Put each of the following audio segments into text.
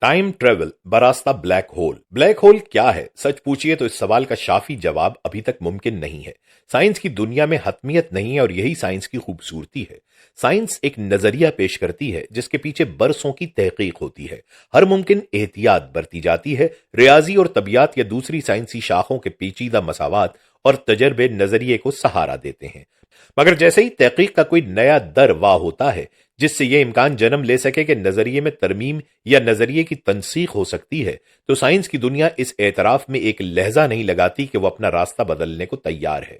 Time travel बरास्ता black hole. Black hole क्या है? सच पूछिए तो इस सवाल का शाफी जवाब अभी तक मुमकिन नहीं है। साइंस की दुनिया में हतमियत नहीं है और यही साइंस की खूबसूरती है। साइंस एक नजरिया पेश करती है जिसके पीछे बरसों की तहकीक होती है। हर मुमकिन एहतियात बरती जाती है। रियाजी और तबियात या दूसरी साइंसी शाखों के पेचीदा मसावात और तजर्बे नजरिए को सहारा देते हैं। मगर जैसे ही तहकीक का कोई नया दर वाह होता है जिससे यह इम्कान जन्म ले सके कि नजरिए में तरमीम या नजरिए की तनसीख हो सकती है, तो साइंस की दुनिया इस एतराफ में एक लहजा नहीं लगाती कि वह अपना रास्ता बदलने को तैयार है।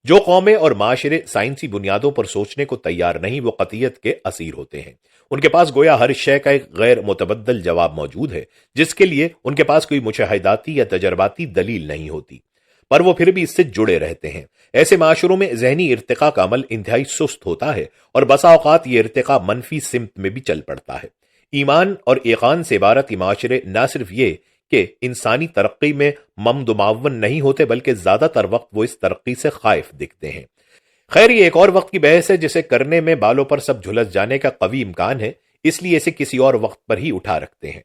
जो कौमें और माशरे साइंसी बुनियादों पर सोचने को तैयार नहीं, वो कतियत के असीर होते हैं। उनके पास गोया हर शय का एक गैर मुतबद्दल जवाब मौजूद है जिसके लिए उनके पास कोई मुशाहिदाती या तजर्बाती दलील नहीं होती, पर वो फिर भी इससे जुड़े रहते हैं। ऐसे माशरों में जहनी इर्तिका का अमल इंतहाई सुस्त होता है और बसा औकात ये इर्तिका मनफी सिमत में भी चल पड़ता है। ईमान और एकान से इबारत ये माशरे न सिर्फ ये कि इंसानी तरक्की में ममदुमावन नहीं होते, बल्कि ज्यादातर वक्त वो इस तरक्की से खाइफ दिखते हैं। खैर, ये एक और वक्त की बहस है जिसे करने में बालों पर सब झुलस जाने का कवी इम्कान है, इसलिए इसे किसी और वक्त पर ही उठा रखते हैं।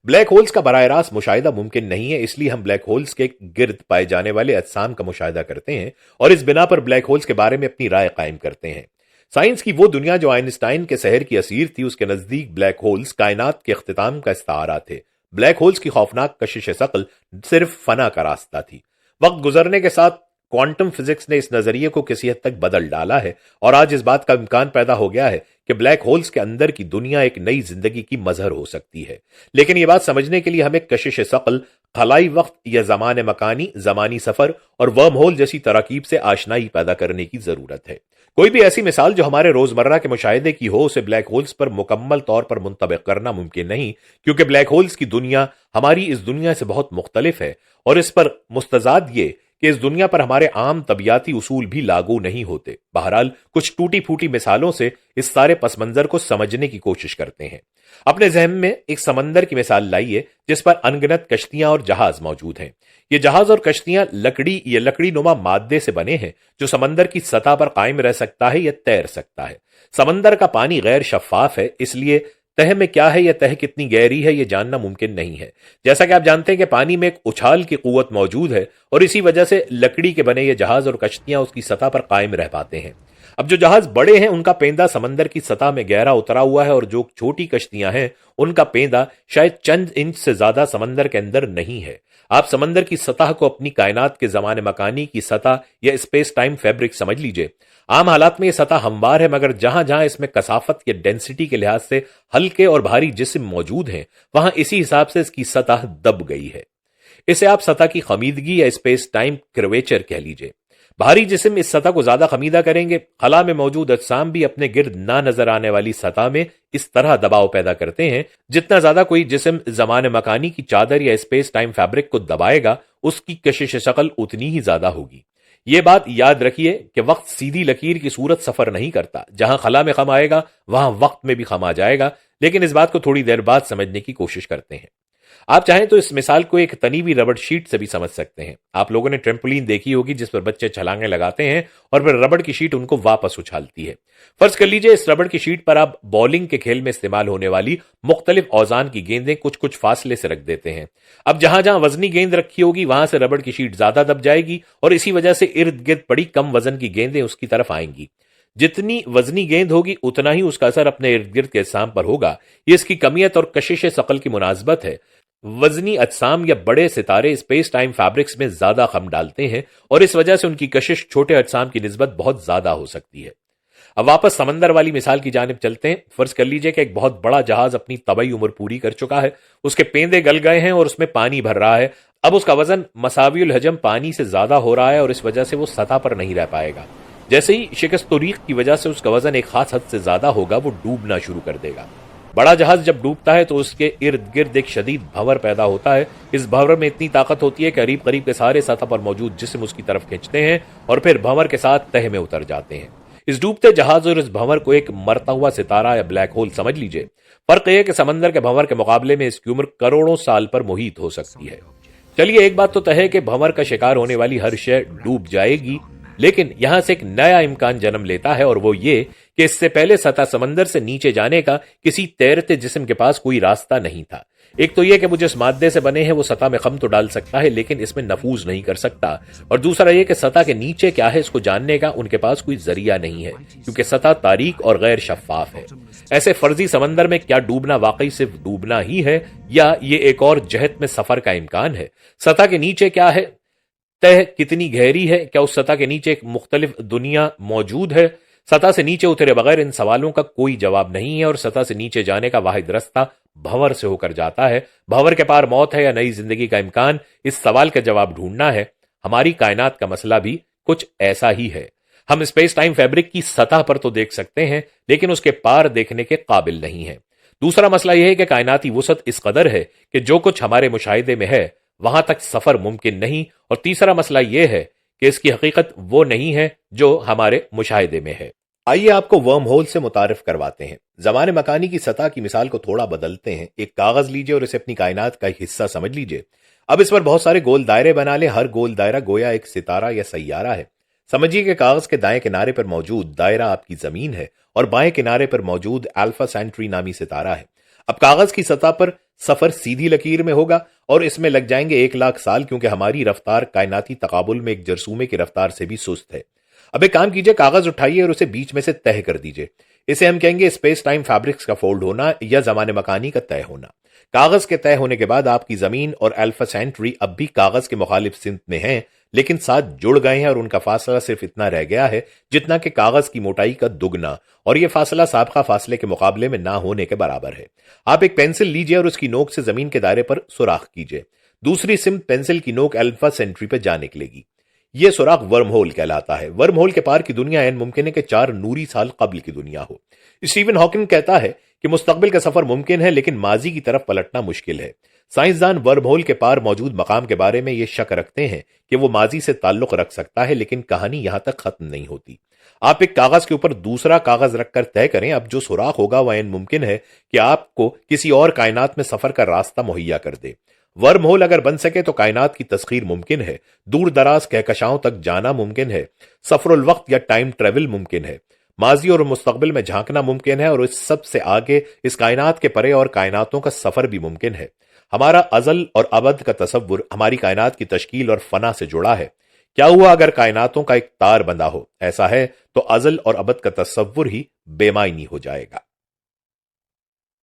ब्लैक होल्स का बराह रास्त मुशाहिदा मुमकिन नहीं है, इसलिए हम ब्लैक होल्स के गिर्द पाए जाने वाले अजसाम का मुशाहिदा करते हैं और इस बिना पर ब्लैक होल्स के बारे में अपनी राय कायम करते हैं। साइंस की वो दुनिया जो आइंस्टाइन के शहर की असीर थी, उसके नजदीक ब्लैक होल्स कायनात के इख्तिताम का इस्तारा थे। ब्लैक होल्स की खौफनाक कशिश सकल सिर्फ फना का रास्ता थी। वक्त गुजरने के साथ क्वांटम फिजिक्स ने इस नजरिए को किसी हद तक बदल डाला है और आज इस बात का इम्कान पैदा हो गया है कि ब्लैक होल्स के अंदर की दुनिया एक नई जिंदगी की मजहर हो सकती है। लेकिन यह बात समझने के लिए हमें कशिश सकल, खलाई वक्त या जमाने मकानी जमानी सफर और वर्म होल जैसी तरकीब से आशनाई पैदा करने की जरूरत है। कोई भी ऐसी मिसाल जो हमारे रोजमर्रा के मुशाहिदे की हो, उसे ब्लैक होल्स पर मुकम्मल तौर पर मुंतबिक करना मुमकिन नहीं, क्योंकि ब्लैक होल्स की दुनिया हमारी इस दुनिया से बहुत मुख्तलिफ है और इस पर मुस्तजाद ये कि इस दुनिया पर हमारे आम तबियाती उसूल भी लागू नहीं होते। बहरहाल, कुछ टूटी फूटी मिसालों से इस सारे पस मंजर को समझने की कोशिश करते हैं। अपने जहन में एक समंदर की मिसाल लाइए जिस पर अनगिनत कश्तियां और जहाज मौजूद हैं। ये जहाज और कश्तियां लकड़ी या लकड़ी नुमा मादे से बने हैं जो समंदर की सतह पर कायम रह सकता है या तैर सकता है। समंदर का पानी गैर शफाफ है, इसलिए तह में क्या है या तह कितनी गहरी है यह जानना मुमकिन नहीं है। जैसा कि आप जानते हैं कि पानी में एक उछाल की कुव्वत मौजूद है और इसी वजह से लकड़ी के बने ये जहाज और कश्तियां उसकी सतह पर कायम रह पाते हैं। अब जो जहाज बड़े हैं उनका पेंदा समंदर की सतह में गहरा उतरा हुआ है और जो छोटी कश्तियां हैं उनका पेंदा शायद चंद इंच से ज्यादा समंदर के अंदर नहीं है। आप समंदर की सतह को अपनी कायनात के जमाने मकानी की सतह या स्पेस टाइम फैब्रिक समझ लीजिए। आम हालात में यह सतह हमवार है, मगर जहां जहां इसमें कसाफत या डेंसिटी के लिहाज से हल्के और भारी जिस्म मौजूद हैं, वहां इसी हिसाब से इसकी सतह दब गई है। इसे आप सतह की खमीदगी या स्पेस टाइम कर्वेचर कह लीजिए। भारी जिस्म इस सतह को ज्यादा खमीदा करेंगे। खला में मौजूद अजसाम भी अपने गिर्द ना नजर आने वाली सतह में इस तरह दबाव पैदा करते हैं, जितना ज्यादा कोई जिस्म जमाने मकानी की चादर या स्पेस टाइम फैब्रिक को दबाएगा, उसकी कशिश शकल उतनी ही ज्यादा होगी। यह बात याद रखिए कि वक्त सीधी लकीर की सूरत सफर नहीं करता। जहां खला में खम आएगा वहां वक्त में भी खम आ जाएगा, लेकिन इस बात को थोड़ी देर बाद समझने की कोशिश करते हैं। आप चाहें तो इस मिसाल को एक तनी हुई रबड़ शीट से भी समझ सकते हैं। आप लोगों ने ट्रेम्पोलिन देखी होगी जिस पर बच्चे छलांगे लगाते हैं और फिर रबड़ की शीट उनको वापस उछालती है। फर्ज कर लीजिए इस रबड़ की शीट पर आप बॉलिंग के खेल में इस्तेमाल होने वाली मुख्तलिफ औजान की गेंदें कुछ कुछ फासले से रख देते हैं। अब जहां जहां वजनी गेंद रखी होगी वहां से रबड़ की शीट ज्यादा दब जाएगी और इसी वजह से इर्द गिर्द पड़ी कम वजन की गेंदें उसकी तरफ आएंगी। जितनी वजनी गेंद होगी उतना ही उसका असर अपने इर्द गिर्द के अजसाम पर होगा। ये इसकी कमियत और कशिश सकल की मुनासबत है। वजनी अजसाम या बड़े सितारे स्पेस टाइम फैब्रिक्स में ज्यादा खम डालते हैं और इस वजह से उनकी कशिश छोटे अजसाम की निस्बत बहुत ज्यादा हो सकती है। अब वापस समंदर वाली मिसाल की जानिब चलते हैं। फर्ज कर लीजिए कि एक बहुत बड़ा जहाज अपनी तबई उम्र पूरी कर चुका है, उसके पेंदे गल गए हैं और उसमें पानी भर रहा है। अब उसका वजन मसावियुल हजम पानी से ज्यादा हो रहा है और इस वजह से वो सतह पर नहीं रह पाएगा। जैसे ही शिकस्त तरीक की वजह से उसका वजन एक खास हद से ज्यादा होगा, वो डूबना शुरू कर देगा। बड़ा जहाज जब डूबता है तो उसके इर्द गिर्द एक शदीद भंवर पैदा होता है। इस भंवर में इतनी ताकत होती है कि करीब करीब के सारे सतह पर मौजूद जिस्म उसकी तरफ खींचते हैं और फिर भंवर के साथ तह में उतर जाते हैं। इस डूबते जहाज और इस भंवर को एक मरता हुआ सितारा या ब्लैक होल समझ लीजिए। फर्क यह है कि समंदर के भंवर के मुकाबले में इसकी उम्र करोड़ों साल पर मुहित हो सकती है। चलिए, एक बात तो तय है कि भंवर का शिकार होने वाली हर शय डूब जाएगी, लेकिन यहां से एक नया इम्कान जन्म लेता है और वो ये कि इससे पहले सतह समंदर से नीचे जाने का किसी तैरते जिस्म के पास कोई रास्ता नहीं था। ایک تو یہ کہ وہ جس مادے سے بنے ہیں وہ سطح میں خم تو ڈال سکتا ہے لیکن اس میں نفوذ نہیں کر سکتا، اور دوسرا یہ کہ سطح کے نیچے کیا ہے اس کو جاننے کا ان کے پاس کوئی ذریعہ نہیں ہے کیونکہ سطح تاریک اور غیر شفاف ہے۔ ایسے فرضی سمندر میں کیا ڈوبنا واقعی صرف ڈوبنا ہی ہے یا یہ ایک اور جہت میں سفر کا امکان ہے؟ سطح کے نیچے کیا ہے؟ تہ کتنی گہری ہے؟ کیا اس سطح کے نیچے ایک مختلف دنیا موجود ہے؟ سطح سے نیچے اترے بغیر ان سوالوں کا کوئی جواب نہیں ہے، اور سطح سے نیچے جانے کا واحد راستہ بھنور سے ہو کر جاتا ہے۔ بھنور کے پار موت ہے یا نئی زندگی کا امکان؟ اس سوال کا جواب ڈھونڈنا ہے۔ ہماری کائنات کا مسئلہ بھی کچھ ایسا ہی ہے۔ ہم اسپیس ٹائم فیبرک کی سطح پر تو دیکھ سکتے ہیں لیکن اس کے پار دیکھنے کے قابل نہیں ہیں۔ دوسرا مسئلہ یہ ہے کہ کائناتی وسعت اس قدر ہے کہ جو کچھ ہمارے مشاہدے میں ہے وہاں تک سفر ممکن نہیں، اور تیسرا مسئلہ یہ ہے کہ اس کی حقیقت وہ نہیں ہے جو ہمارے مشاہدے میں ہے۔ آئیے آپ کو ورم ہول سے متعارف کرواتے ہیں۔ زمان مکانی کی سطح کی مثال کو تھوڑا بدلتے ہیں۔ ایک کاغذ لیجئے اور اسے اپنی کائنات کا ایک حصہ سمجھ لیجئے۔ اب اس پر بہت سارے گول دائرے بنا لیں، ہر گول دائرہ گویا ایک ستارہ یا سیارہ ہے۔ سمجھیے کہ کاغذ کے دائیں کنارے پر موجود دائرہ آپ کی زمین ہے اور بائیں کنارے پر موجود الفا سینٹری نامی ستارہ ہے۔ اب کاغذ کی سطح پر سفر سیدھی لکیر میں ہوگا اور اس میں لگ جائیں گے 1,00,000 سال، کیونکہ ہماری رفتار کائناتی تقابل میں ایک جرثومے کی رفتار سے بھی سست ہے۔ اب ایک کام کیجئے، کاغذ اٹھائیے اور اسے بیچ میں سے تہ کر دیجئے۔ اسے ہم کہیں گے اسپیس ٹائم فیبرکس کا فولڈ ہونا یا زمان مکانی کا طے ہونا۔ کاغذ کے طے ہونے کے بعد آپ کی زمین اور الفا سینٹری اب بھی کاغذ کے مخالف سمت میں ہیں لیکن ساتھ جڑ گئے ہیں، اور ان کا فاصلہ صرف اتنا رہ گیا ہے جتنا کہ کاغذ کی موٹائی کا دگنا، اور یہ فاصلہ سابقہ فاصلے کے مقابلے میں نہ ہونے کے برابر ہے۔ آپ ایک پینسل لیجئے اور اس کی نوک سے زمین کے دائرے پر سوراخ کیجئے۔ دوسری سمت پینسل کی نوک الفا سینٹری پہ جا نکلے گی۔ یہ سوراخ ورم ہول کہلاتا ہے۔ ورم ہول کے پار کی دنیا این ممکن ہے کہ 4 نوری سال قبل کی دنیا ہو۔ اسٹیون ہاکنگ کہتا ہے کہ مستقبل کا سفر ممکن ہے لیکن ماضی کی طرف پلٹنا مشکل ہے۔ سائنسدان ورم ہول کے پار موجود مقام کے بارے میں یہ شک رکھتے ہیں کہ وہ ماضی سے تعلق رکھ سکتا ہے، لیکن کہانی یہاں تک ختم نہیں ہوتی۔ آپ ایک کاغذ کے اوپر دوسرا کاغذ رکھ کر طے کریں، اب جو سوراخ ہوگا وہ این ممکن ہے کہ آپ کو کسی اور کائنات میں سفر کا راستہ مہیا کر دے۔ ورم ہول اگر بن سکے تو کائنات کی تسخیر ممکن ہے، دور دراز کہکشاؤں تک جانا ممکن ہے، سفر الوقت یا ٹائم ٹریول ممکن ہے، ماضی اور مستقبل میں جھانکنا ممکن ہے، اور اس سب سے آگے اس کائنات کے پرے اور کائناتوں کا سفر بھی ممکن ہے۔ ہمارا ازل اور ابد کا تصور ہماری کائنات کی تشکیل اور فنا سے جڑا ہے۔ کیا ہوا اگر کائناتوں کا ایک تار بندھا ہو؟ ایسا ہے تو ازل اور ابد کا تصور ہی بے معنی ہو جائے گا۔